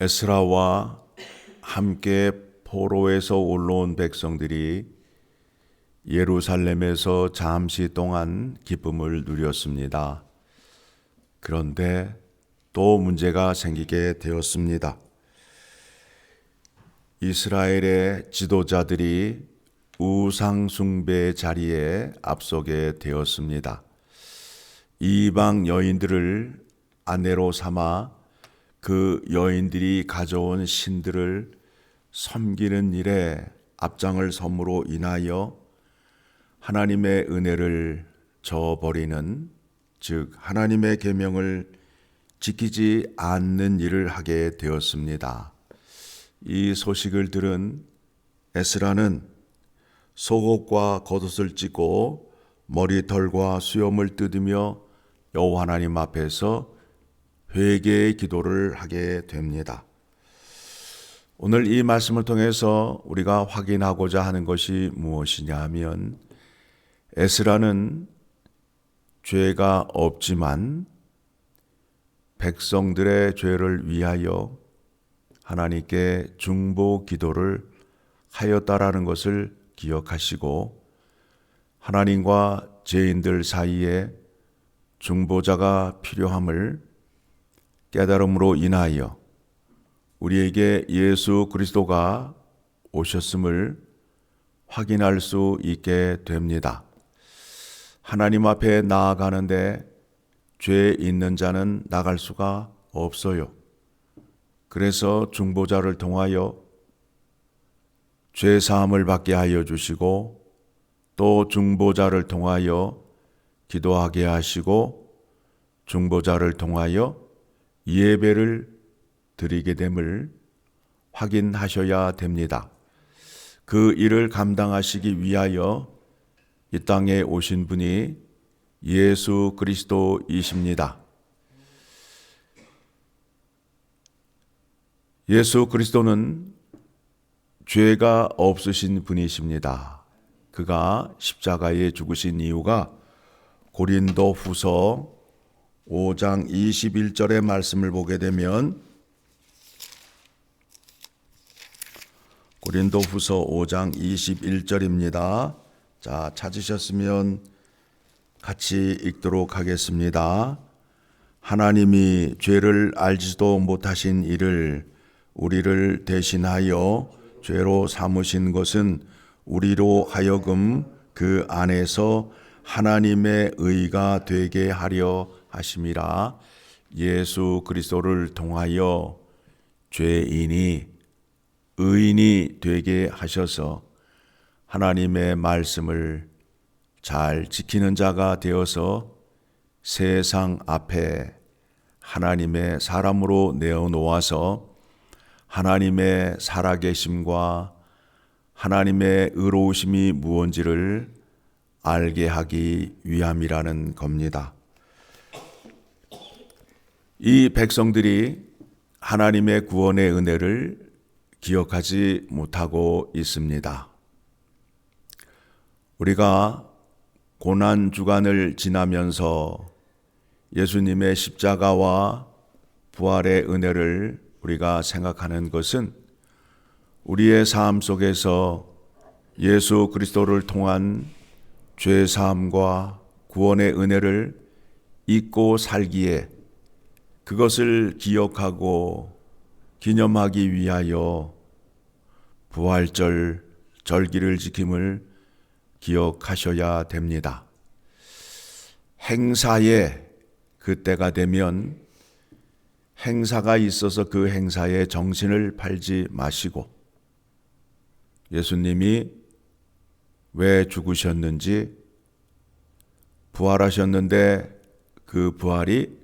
에스라와 함께 포로에서 올라온 백성들이 예루살렘에서 잠시 동안 기쁨을 누렸습니다. 그런데 또 문제가 생기게 되었습니다. 이스라엘의 지도자들이 우상 숭배의 자리에 앞서게 되었습니다. 이방 여인들을 아내로 삼아 그 여인들이 가져온 신들을 섬기는 일에 앞장을 섬으로 인하여 하나님의 은혜를 저버리는, 즉 하나님의 계명을 지키지 않는 일을 하게 되었습니다. 이 소식을 들은 에스라는 속옷과 겉옷을 찢고 머리털과 수염을 뜯으며 여호와 하나님 앞에서 회개의 기도를 하게 됩니다. 오늘 이 말씀을 통해서 우리가 확인하고자 하는 것이 무엇이냐 하면, 에스라는 죄가 없지만 백성들의 죄를 위하여 하나님께 중보 기도를 하였다라는 것을 기억하시고, 하나님과 죄인들 사이에 중보자가 필요함을 깨달음으로 인하여 우리에게 예수 그리스도가 오셨음을 확인할 수 있게 됩니다. 하나님 앞에 나아가는데 죄 있는 자는 나갈 수가 없어요. 그래서 중보자를 통하여 죄 사함을 받게 하여 주시고, 또 중보자를 통하여 기도하게 하시고, 중보자를 통하여 예배를 드리게 됨을 확인하셔야 됩니다. 그 일을 감당하시기 위하여 이 땅에 오신 분이 예수 그리스도이십니다. 예수 그리스도는 죄가 없으신 분이십니다. 그가 십자가에 죽으신 이유가 고린도후서 5장 21절의 말씀을 보게 되면, 고린도후서 5장 21절입니다. 자, 찾으셨으면 같이 읽도록 하겠습니다. 하나님이 죄를 알지도 못하신 이를 우리를 대신하여 죄로 삼으신 것은 우리로 하여금 그 안에서 하나님의 의가 되게 하려 하심이라. 예수 그리스도를 통하여 죄인이 의인이 되게 하셔서 하나님의 말씀을 잘 지키는 자가 되어서 세상 앞에 하나님의 사람으로 내어놓아서 하나님의 살아계심과 하나님의 의로우심이 무언지를 알게 하기 위함이라는 겁니다. 이 백성들이 하나님의 구원의 은혜를 기억하지 못하고 있습니다. 우리가 고난 주간을 지나면서 예수님의 십자가와 부활의 은혜를 우리가 생각하는 것은 우리의 삶 속에서 예수 그리스도를 통한 죄 사함과 구원의 은혜를 잊고 살기에 그것을 기억하고 기념하기 위하여 부활절 절기를 지킴을 기억하셔야 됩니다. 행사에 그때가 되면 행사가 있어서 그 행사에 정신을 팔지 마시고, 예수님이 왜 죽으셨는지, 부활하셨는데 그 부활이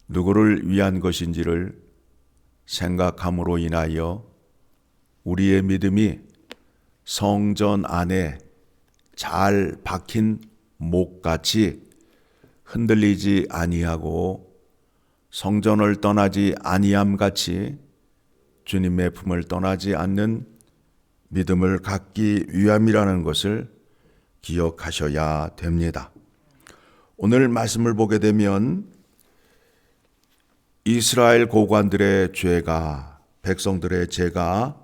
누구를 위한 것인지를 생각함으로 인하여 우리의 믿음이 성전 안에 잘 박힌 목같이 흔들리지 아니하고 성전을 떠나지 아니함같이 주님의 품을 떠나지 않는 믿음을 갖기 위함이라는 것을 기억하셔야 됩니다. 오늘 말씀을 보게 되면 이스라엘 고관들의 죄가 백성들의 죄가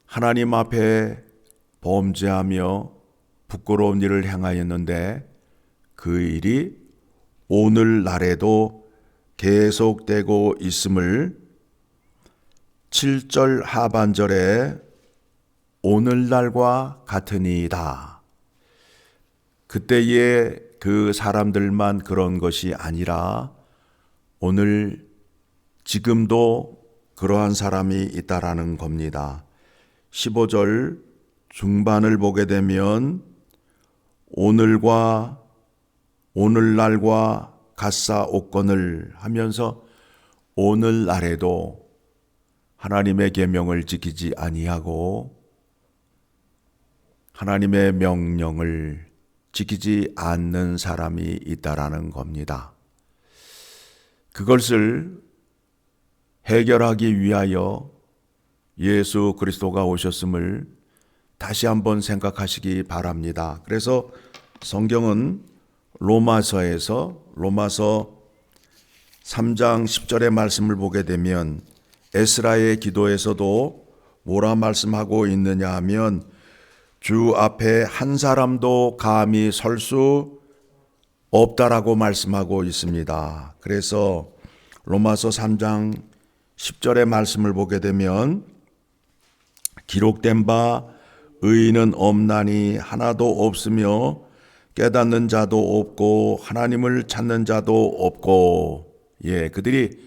하나님 앞에 범죄하며 부끄러운 일을 행하였는데 그 일이 오늘날에도 계속되고 있음을 7절 하반절에 오늘날과 같으니이다. 그때의 그 사람들만 그런 것이 아니라 오늘 지금도 그러한 사람이 있다라는 겁니다. 15절 중반을 보게 되면 오늘과 오늘날과 갓사옵건을 하면서 오늘날에도 하나님의 계명을 지키지 아니하고 하나님의 명령을 지키지 않는 사람이 있다라는 겁니다. 그것을 해결하기 위하여 예수 그리스도가 오셨음을 다시 한번 생각하시기 바랍니다. 그래서 성경은 로마서 3장 10절의 말씀을 보게 되면 에스라의 기도에서도 뭐라 말씀하고 있느냐 하면 주 앞에 한 사람도 감히 설 수 없다라고 말씀하고 있습니다. 그래서 로마서 3장 10절의 말씀을 보게 되면 기록된 바 의인은 없나니 하나도 없으며 깨닫는 자도 없고 하나님을 찾는 자도 없고, 그들이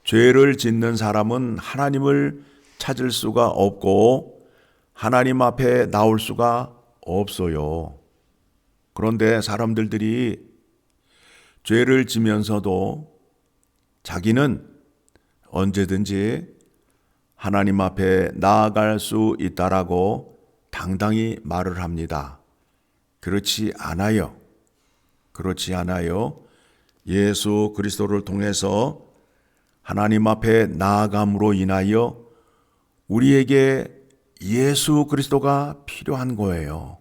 죄를 짓는 사람은 하나님을 찾을 수가 없고 하나님 앞에 나올 수가 없어요. 그런데 사람들이 죄를 지면서도 자기는 언제든지 하나님 앞에 나아갈 수 있다라고 당당히 말을 합니다. 그렇지 않아요. 예수 그리스도를 통해서 하나님 앞에 나아감으로 인하여 우리에게 예수 그리스도가 필요한 거예요.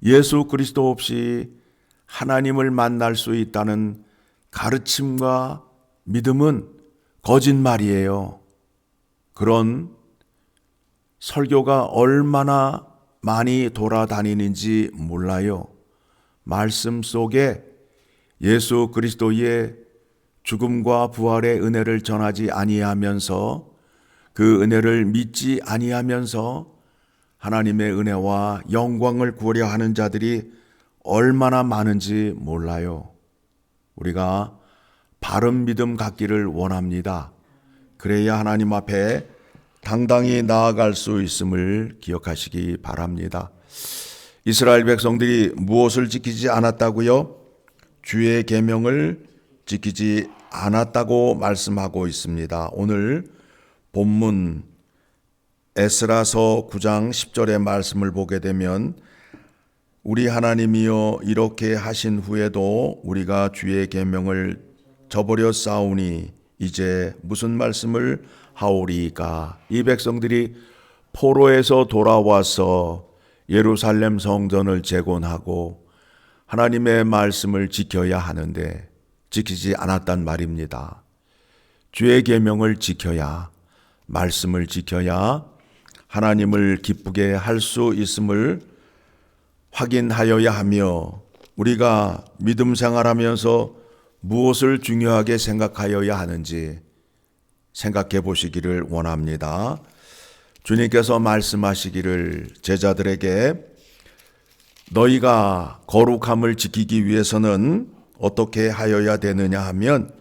예수 그리스도 없이 하나님을 만날 수 있다는 가르침과 믿음은 거짓말이에요. 그런 설교가 얼마나 많이 돌아다니는지 몰라요. 말씀 속에 예수 그리스도의 죽음과 부활의 은혜를 전하지 아니하면서 그 은혜를 믿지 아니하면서 하나님의 은혜와 영광을 구하려 하는 자들이 얼마나 많은지 몰라요. 우리가 바른 믿음 갖기를 원합니다. 그래야 하나님 앞에 당당히 나아갈 수 있음을 기억하시기 바랍니다. 이스라엘 백성들이 무엇을 지키지 않았다고요? 주의 계명을 지키지 않았다고 말씀하고 있습니다. 오늘 본문 에스라서 9장 10절의 말씀을 보게 되면 우리 하나님이여 이렇게 하신 후에도 우리가 주의 계명을 저버려 싸우니 이제 무슨 말씀을 하오리까? 이 백성들이 포로에서 돌아와서 예루살렘 성전을 재건하고 하나님의 말씀을 지켜야 하는데 지키지 않았단 말입니다. 주의 계명을 지켜야, 말씀을 지켜야 하나님을 기쁘게 할 수 있음을 확인하여야 하며 우리가 믿음 생활하면서 무엇을 중요하게 생각하여야 하는지 생각해 보시기를 원합니다. 주님께서 말씀하시기를 제자들에게 너희가 거룩함을 지키기 위해서는 어떻게 하여야 되느냐 하면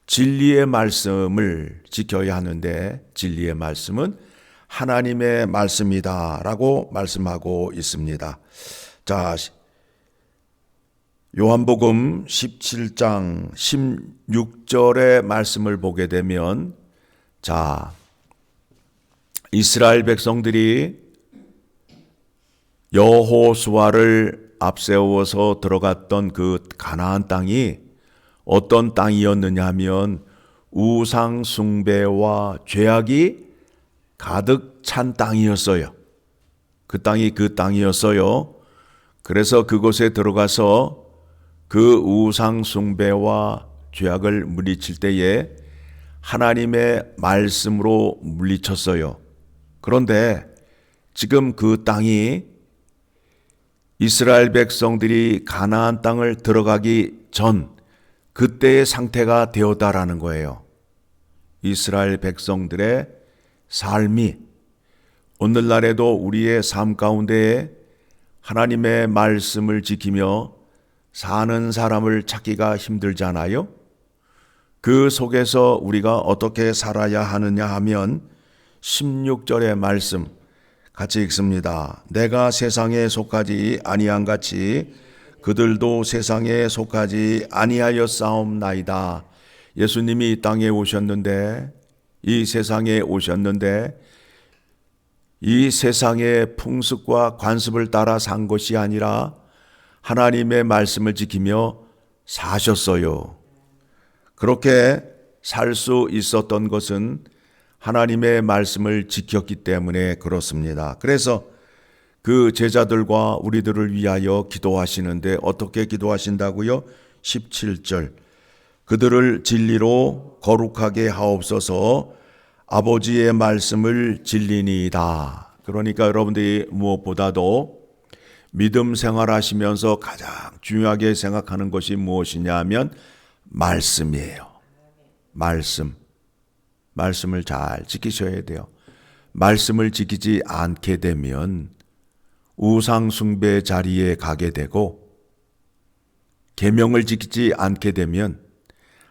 진리의 말씀을 지켜야 하는데 진리의 말씀은 하나님의 말씀이다라고 말씀하고 있습니다. 자, 요한복음 17장 16절의 말씀을 보게 되면 자, 이스라엘 백성들이 여호수아를 앞세워서 들어갔던 그 가나안 땅이 어떤 땅이었느냐 하면 우상 숭배와 죄악이 가득 찬 땅이었어요. 그 땅이 그 땅이었어요. 그래서 그곳에 들어가서 그 우상 숭배와 죄악을 물리칠 때에 하나님의 말씀으로 물리쳤어요. 그런데 지금 그 땅이 이스라엘 백성들이 가나안 땅을 들어가기 전 그때의 상태가 되었다라는 거예요. 이스라엘 백성들의 삶이 오늘날에도 우리의 삶 가운데에 하나님의 말씀을 지키며 사는 사람을 찾기가 힘들잖아요. 그 속에서 우리가 어떻게 살아야 하느냐 하면 16절의 말씀 같이 읽습니다. 내가 세상에 속하지 아니한 같이 그들도 세상에 속하지 아니하였사옵나이다. 예수님이 이 땅에 오셨는데, 이 세상에 오셨는데 이 세상의 풍습과 관습을 따라 산 것이 아니라 하나님의 말씀을 지키며 사셨어요. 그렇게 살 수 있었던 것은 하나님의 말씀을 지켰기 때문에 그렇습니다. 그래서 그 제자들과 우리들을 위하여 기도하시는데 어떻게 기도하신다고요? 17절 그들을 진리로 거룩하게 하옵소서 아버지의 말씀을 진리니이다. 그러니까 여러분들이 무엇보다도 믿음 생활하시면서 가장 중요하게 생각하는 것이 무엇이냐 하면 말씀이에요. 말씀을 잘 지키셔야 돼요. 말씀을 지키지 않게 되면 우상 숭배 자리에 가게 되고, 계명을 지키지 않게 되면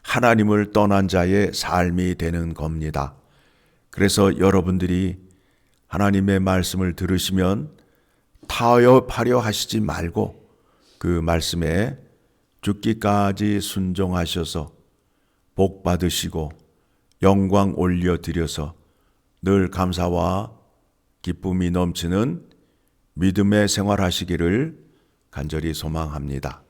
하나님을 떠난 자의 삶이 되는 겁니다. 그래서 여러분들이 하나님의 말씀을 들으시면 타협하려 하시지 말고 그 말씀에 죽기까지 순종하셔서 복 받으시고 영광 올려드려서 늘 감사와 기쁨이 넘치는 믿음의 생활하시기를 간절히 소망합니다.